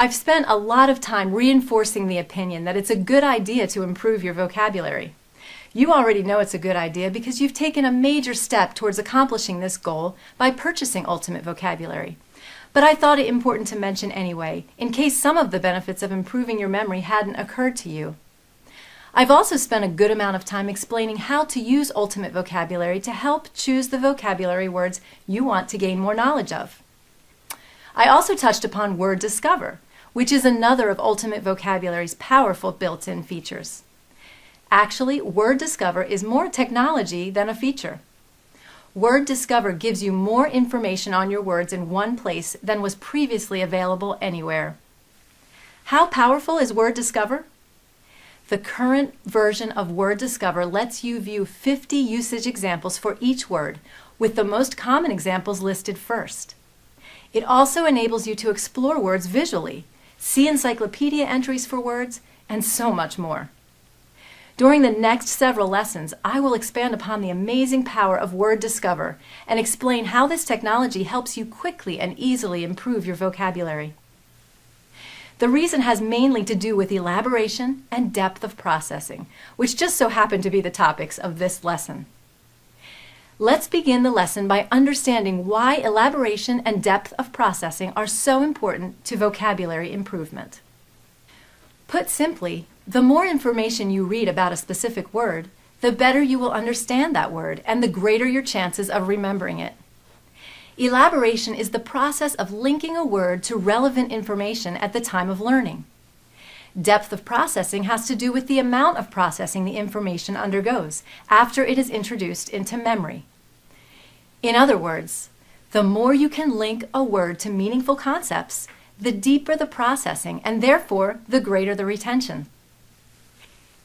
I've spent a lot of time reinforcing the opinion that it's a good idea to improve your vocabulary. You already know it's a good idea because you've taken a major step towards accomplishing this goal by purchasing Ultimate Vocabulary. But I thought it important to mention anyway, in case some of the benefits of improving your memory hadn't occurred to you. I've also spent a good amount of time explaining how to use Ultimate Vocabulary to help choose the vocabulary words you want to gain more knowledge of. I also touched upon Word Discover, which is another of Ultimate Vocabulary's powerful built-in features. Actually, Word Discover is more technology than a feature. Word Discover gives you more information on your words in one place than was previously available anywhere. How powerful is Word Discover? The current version of Word Discover lets you view 50 usage examples for each word, with the most common examples listed first. It also enables you to explore words visually, see encyclopedia entries for words, and so much more. During the next several lessons, I will expand upon the amazing power of Word Discover and explain how this technology helps you quickly and easily improve your vocabulary. The reason has mainly to do with elaboration and depth of processing, which just so happen to be the topics of this lesson. Let's begin the lesson by understanding why elaboration and depth of processing are so important to vocabulary improvement. Put simply, the more information you read about a specific word, the better you will understand that word and the greater your chances of remembering it. Elaboration is the process of linking a word to relevant information at the time of learning. Depth of processing has to do with the amount of processing the information undergoes after it is introduced into memory. In other words, the more you can link a word to meaningful concepts, the deeper the processing and therefore the greater the retention.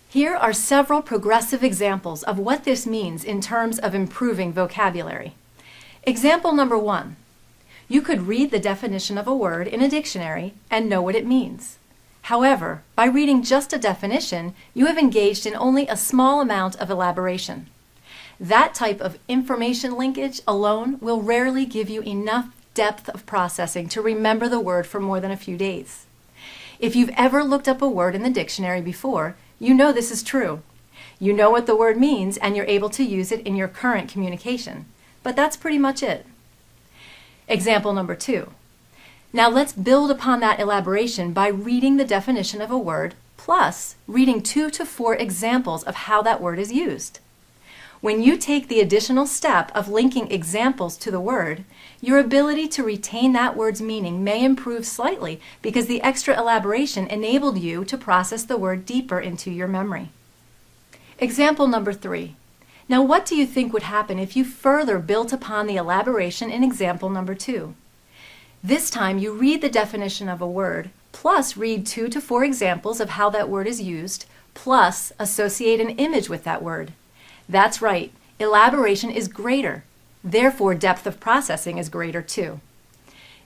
Here are several progressive examples of what this means in terms of improving vocabulary. Example number 1. You could read the definition of a word in a dictionary and know what it means. However, by reading just a definition, you have engaged in only a small amount of elaboration. That type of information linkage alone will rarely give you enough depth of processing to remember the word for more than a few days. If you've ever looked up a word in the dictionary before, you know this is true. You know what the word means and you're able to use it in your current communication. But that's pretty much it. Example number 2. Now let's build upon that elaboration by reading the definition of a word plus reading 2 to 4 examples of how that word is used. When you take the additional step of linking examples to the word, your ability to retain that word's meaning may improve slightly because the extra elaboration enabled you to process the word deeper into your memory. Example number 3. Now what do you think would happen if you further built upon the elaboration in example number 2? This time you read the definition of a word, plus read 2 to 4 examples of how that word is used, plus associate an image with that word. That's right, elaboration is greater. Therefore, depth of processing is greater too.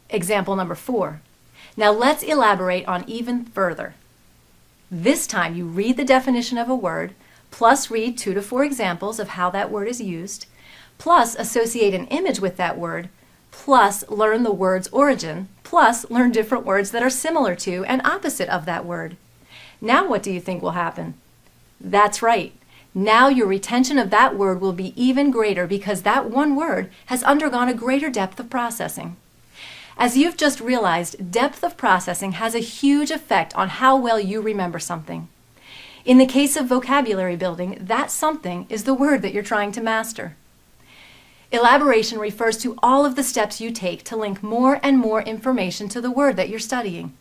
Example number 4. Now let's elaborate on even further. This time you read the definition of a word, plus read 2 to 4 examples of how that word is used, plus associate an image with that word, plus learn the word's origin, plus learn different words that are similar to and opposite of that word. Now what do you think will happen? That's right. Now your retention of that word will be even greater because that one word has undergone a greater depth of processing. As you've just realized, depth of processing has a huge effect on how well you remember something. In the case of vocabulary building, that something is the word that you're trying to master. Elaboration refers to all of the steps you take to link more and more information to the word that you're studying.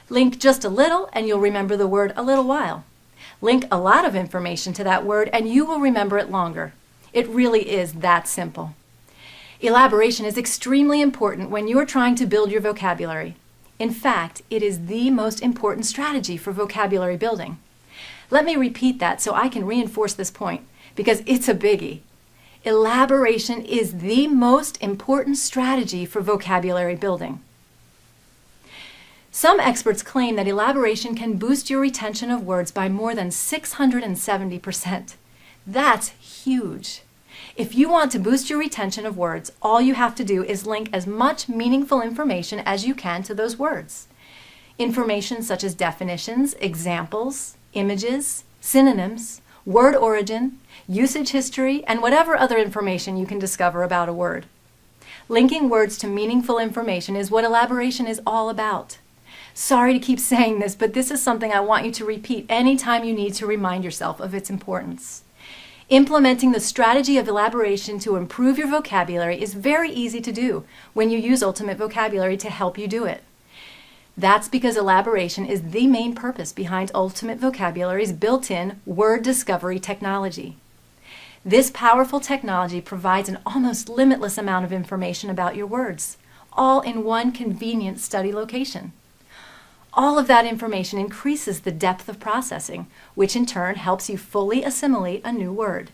Link just a little and you'll remember the word a little while. Link a lot of information to that word and you will remember it longer. It really is that simple. Elaboration is extremely important when you are trying to build your vocabulary. In fact, it is the most important strategy for vocabulary building. Let me repeat that so I can reinforce this point, because it's a biggie. Elaboration is the most important strategy for vocabulary building. Some experts claim that elaboration can boost your retention of words by more than 670%. That's huge. If you want to boost your retention of words, all you have to do is link as much meaningful information as you can to those words. Information such as definitions, examples, images, synonyms, word origin, usage history, and whatever other information you can discover about a word. Linking words to meaningful information is what elaboration is all about. Sorry to keep saying this, but this is something I want you to repeat anytime you need to remind yourself of its importance. Implementing the strategy of elaboration to improve your vocabulary is very easy to do when you use Ultimate Vocabulary to help you do it. That's because elaboration is the main purpose behind Ultimate Vocabulary's built-in word discovery technology. This powerful technology provides an almost limitless amount of information about your words, all in one convenient study location. All of that information increases the depth of processing, which in turn helps you fully assimilate a new word.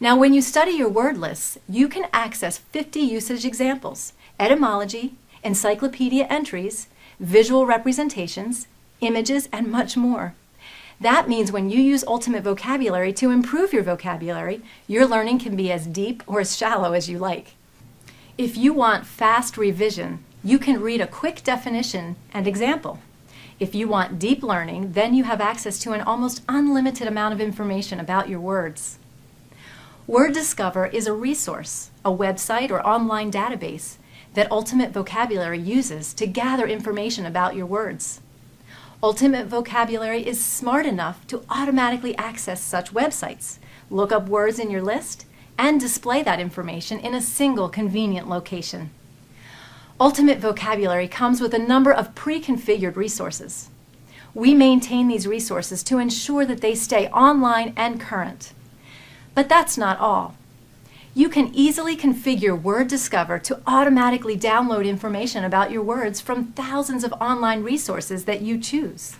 Now, when you study your word lists, you can access 50 usage examples, etymology, encyclopedia entries, visual representations, images, and much more. That means when you use Ultimate Vocabulary to improve your vocabulary, your learning can be as deep or as shallow as you like. If you want fast revision, you can read a quick definition and example. If you want deep learning, then you have access to an almost unlimited amount of information about your words. Word Discover is a resource, a website or online database that Ultimate Vocabulary uses to gather information about your words. Ultimate Vocabulary is smart enough to automatically access such websites, look up words in your list, and display that information in a single convenient location. Ultimate Vocabulary comes with a number of pre-configured resources. We maintain these resources to ensure that they stay online and current. But that's not all. You can easily configure Word Discover to automatically download information about your words from thousands of online resources that you choose.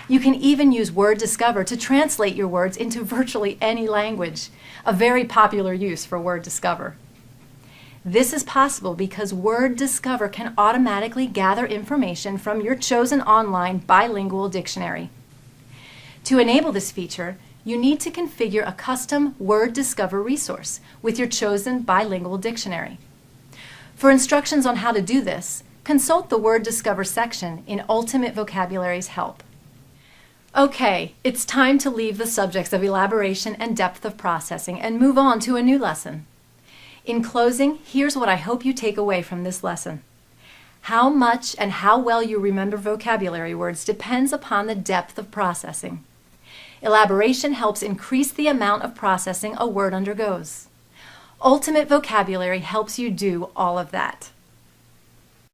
You can even use Word Discover to translate your words into virtually any language, a very popular use for Word Discover. This is possible because Word Discover can automatically gather information from your chosen online bilingual dictionary. To enable this feature, you need to configure a custom Word Discover resource with your chosen bilingual dictionary. For instructions on how to do this, consult the Word Discover section in Ultimate Vocabulary's help. Okay, it's time to leave the subjects of elaboration and depth of processing and move on to a new lesson. In closing, here's what I hope you take away from this lesson. How much and how well you remember vocabulary words depends upon the depth of processing. Elaboration helps increase the amount of processing a word undergoes. Ultimate Vocabulary helps you do all of that.